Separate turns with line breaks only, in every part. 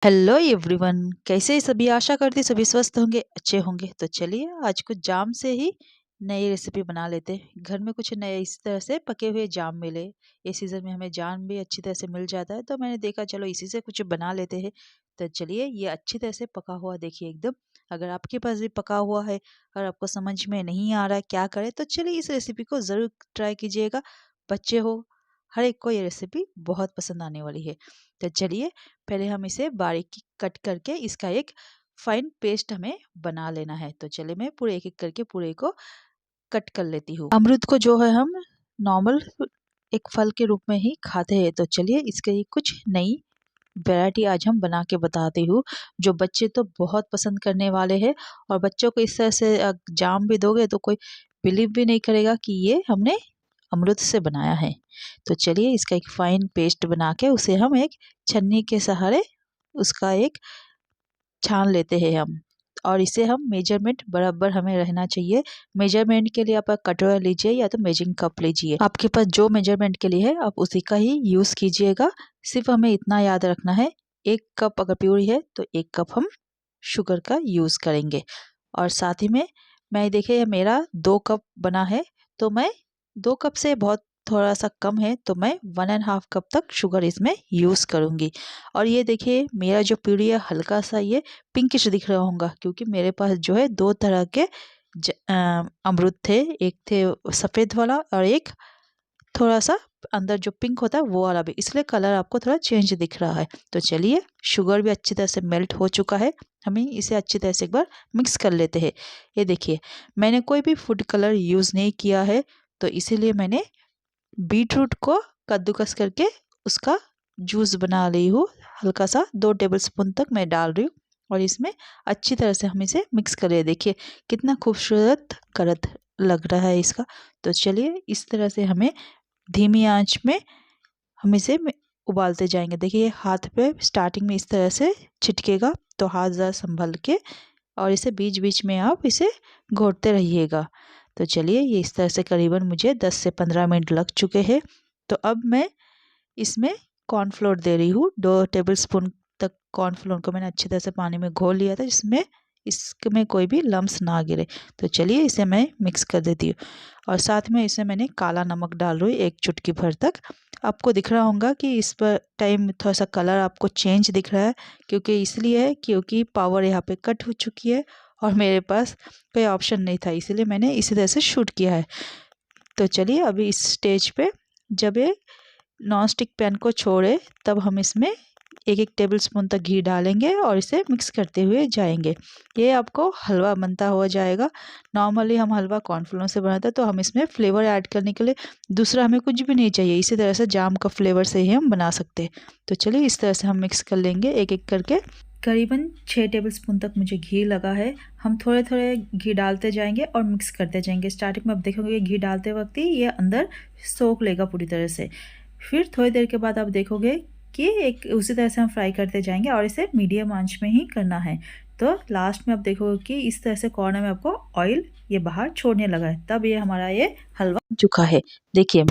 Hello everyone, कैसे हैं सभी। आशा करती सभी स्वस्थ होंगे, अच्छे होंगे। तो चलिए आज कुछ जाम से ही नई रेसिपी बना लेते हैं। घर में कुछ नए इस तरह से पके हुए जाम मिले। इस सीज़न में हमें जाम भी अच्छी तरह से मिल जाता है, तो मैंने देखा चलो इसी से कुछ बना लेते हैं। तो चलिए ये अच्छी तरह से पका हुआ देखिए एकदम। अगर आपके पास भी पका हुआ है और आपको समझ में नहीं आ रहा है क्या करें, तो चलिए इस रेसिपी को ज़रूर ट्राई कीजिएगा। बच्चे हो, हर एक को ये रेसिपी बहुत पसंद आने वाली है। तो चलिए पहले हम इसे बारीक कट करके इसका एक फाइन पेस्ट हमें बना लेना है। तो चलिए मैं पूरे एक एक करके पूरे को कट कर लेती हूँ। अमरूद को जो है हम नॉर्मल एक फल के रूप में ही खाते हैं। तो चलिए इसके कुछ नई वैरायटी आज हम बना के बताती हूँ, जो बच्चे तो बहुत पसंद करने वाले हैं। और बच्चों को इस तरह से जाम भी दोगे तो कोई बिलीव भी नहीं करेगा कि ये हमने अमरूद से बनाया है। तो चलिए इसका एक फाइन पेस्ट बना के उसे हम एक छन्नी के सहारे उसका एक छान लेते हैं हम। और इसे हम मेजरमेंट बराबर हमें रहना चाहिए। मेजरमेंट के लिए आप कटोरा लीजिए या तो मेजरिंग कप लीजिए। आपके पास जो मेजरमेंट के लिए है आप उसी का ही यूज़ कीजिएगा। सिर्फ हमें इतना याद रखना है, 1 कप अगर प्यूरी है तो 1 कप हम शुगर का यूज़ करेंगे। और साथ ही में मैं देखिए मेरा 2 कप बना है, तो मैं 2 कप से बहुत थोड़ा सा कम है, तो मैं 1.5 कप तक शुगर इसमें यूज़ करूँगी। और ये देखिए मेरा जो प्यूरी है हल्का सा ये पिंकिश दिख रहा होगा, क्योंकि मेरे पास जो है 2 तरह के अमरूद थे। एक थे सफ़ेद वाला और एक थोड़ा सा अंदर जो पिंक होता है वो वाला भी, इसलिए कलर आपको थोड़ा चेंज दिख रहा है। तो चलिए शुगर भी अच्छी तरह से मेल्ट हो चुका है, हमें इसे अच्छी तरह से एक बार मिक्स कर लेते हैं। ये देखिए मैंने कोई भी फूड कलर यूज़ नहीं किया है, तो इसीलिए मैंने बीट रूट को कद्दूकस करके उसका जूस बना रही हूँ। हल्का सा 2 टेबलस्पून तक मैं डाल रही हूँ और इसमें अच्छी तरह से हम इसे मिक्स करें। देखिए कितना खूबसूरत कलर लग रहा है इसका। तो चलिए इस तरह से हमें धीमी आंच में हम इसे उबालते जाएंगे। देखिए हाथ पे स्टार्टिंग में इस तरह से छिटकेगा, तो हाथ ज़रा संभल के और इसे बीच बीच में आप इसे घोटते रहिएगा। तो चलिए ये इस तरह से करीबन मुझे 10 से 15 मिनट लग चुके हैं। तो अब मैं इसमें कॉर्नफ्लोर दे रही हूँ। 2 टेबलस्पून तक कॉर्नफ्लोर को मैंने अच्छी तरह से पानी में घोल लिया था, जिसमें इसमें कोई भी लम्स ना गिरे। तो चलिए इसे मैं मिक्स कर देती हूँ। और साथ में इसमें मैंने काला नमक डाल रही हूँ 1 चुटकी भर तक। आपको दिख रहा होगा कि इस पर टाइम थोड़ा सा कलर आपको चेंज दिख रहा है, क्योंकि इसलिए है क्योंकि पावर यहाँ पे कट हो चुकी है और मेरे पास कोई ऑप्शन नहीं था, इसीलिए मैंने इसी तरह से शूट किया है। तो चलिए अभी इस स्टेज पे जब ये नॉन स्टिक पैन को छोड़े तब हम इसमें 1-1 टेबलस्पून तक घी डालेंगे और इसे मिक्स करते हुए जाएंगे। ये आपको हलवा बनता हुआ जाएगा। नॉर्मली हम हलवा कॉर्नफ्लोर से बनाते हैं, तो हम इसमें फ्लेवर ऐड करने के लिए दूसरा हमें कुछ भी नहीं चाहिए। इसी तरह से जाम का फ्लेवर से ही हम बना सकते हैं। तो चलिए इस तरह से हम मिक्स कर लेंगे एक एक करके। करीबन 6 टेबलस्पून तक मुझे घी लगा है। हम थोड़े थोड़े घी डालते जाएंगे और मिक्स करते जाएंगे। स्टार्टिंग में आप देखोगे घी डालते वक्त ही ये अंदर सोख लेगा पूरी तरह से। फिर थोड़ी देर के बाद आप देखोगे कि एक उसी तरह से हम फ्राई करते जाएंगे और इसे मीडियम आंच में ही करना है। तो लास्ट में आप देखोगे कि इस तरह से कॉर्नर में आपको ऑयल ये बाहर छोड़ने लगा है, तब ये हमारा ये हलवा बन चुका है। देखिए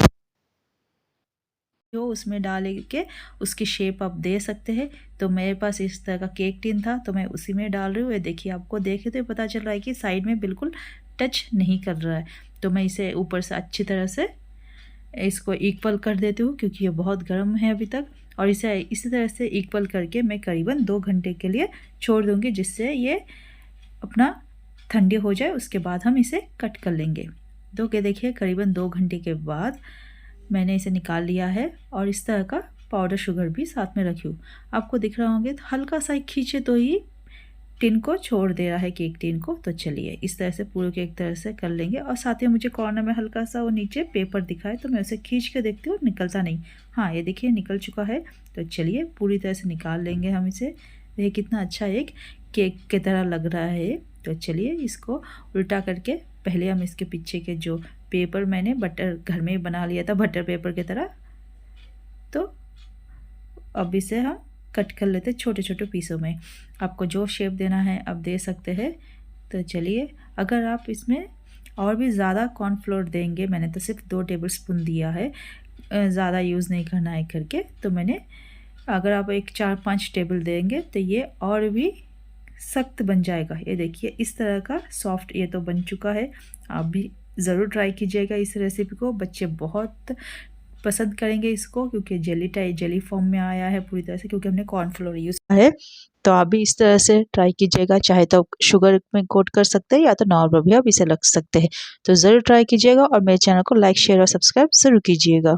जो उसमें डाल के उसकी शेप आप दे सकते हैं। तो मेरे पास इस तरह का केक टिन था, तो मैं उसी में डाल रही हूँ। ये देखिए आपको देखे तो पता चल रहा है कि साइड में बिल्कुल टच नहीं कर रहा है। तो मैं इसे ऊपर से अच्छी तरह से इसको इक्वल कर देती हूँ, क्योंकि ये बहुत गर्म है अभी तक। और इसे इसी तरह से इक्वल करके मैं करीबन 2 घंटे के लिए छोड़ दूँगी, जिससे ये अपना ठंडी हो जाए। उसके बाद हम इसे कट कर लेंगे। तो क्या देखिए करीबन 2 घंटे के बाद मैंने इसे निकाल लिया है और इस तरह का पाउडर शुगर भी साथ में रखी हूँ। आपको दिख रहा होंगे तो हल्का सा खींचे तो ही टिन को छोड़ दे रहा है, केक टिन को। तो चलिए इस तरह से पूरे केक तरह से कर लेंगे। और साथ ही मुझे कॉर्नर में हल्का सा वो नीचे पेपर दिखा है, तो मैं उसे खींच के देखती हूँ, निकलता नहीं। हाँ ये देखिए निकल चुका है। तो चलिए पूरी तरह से निकाल लेंगे हम इसे। देखिए कितना अच्छा एक केक की तरह लग रहा है। तो चलिए इसको उल्टा करके पहले हम इसके पीछे के जो पेपर मैंने बटर घर में बना लिया था बटर पेपर की तरह, तो अब इसे हम कट कर लेते छोटे छोटे पीसों में। आपको जो शेप देना है आप दे सकते हैं। तो चलिए अगर आप इसमें और भी ज़्यादा कॉर्नफ्लोर देंगे, मैंने तो सिर्फ 2 टेबलस्पून दिया है, ज़्यादा यूज़ नहीं करना है करके, तो मैंने अगर आप एक 4-5 टेबल देंगे तो ये और भी सख्त बन जाएगा। ये देखिए इस तरह का सॉफ्ट ये तो बन चुका है। आप भी ज़रूर ट्राई कीजिएगा इस रेसिपी को। बच्चे बहुत पसंद करेंगे इसको, क्योंकि जेली फॉर्म में आया है पूरी तरह से, क्योंकि हमने कॉर्नफ्लोर यूज़ किया है। तो आप भी इस तरह से ट्राई कीजिएगा। चाहे तो शुगर में कोट कर सकते हैं या तो नॉर्मल भी आप इसे रख सकते हैं। तो ज़रूर ट्राई कीजिएगा और मेरे चैनल को लाइक, शेयर और सब्सक्राइब ज़रूर कीजिएगा।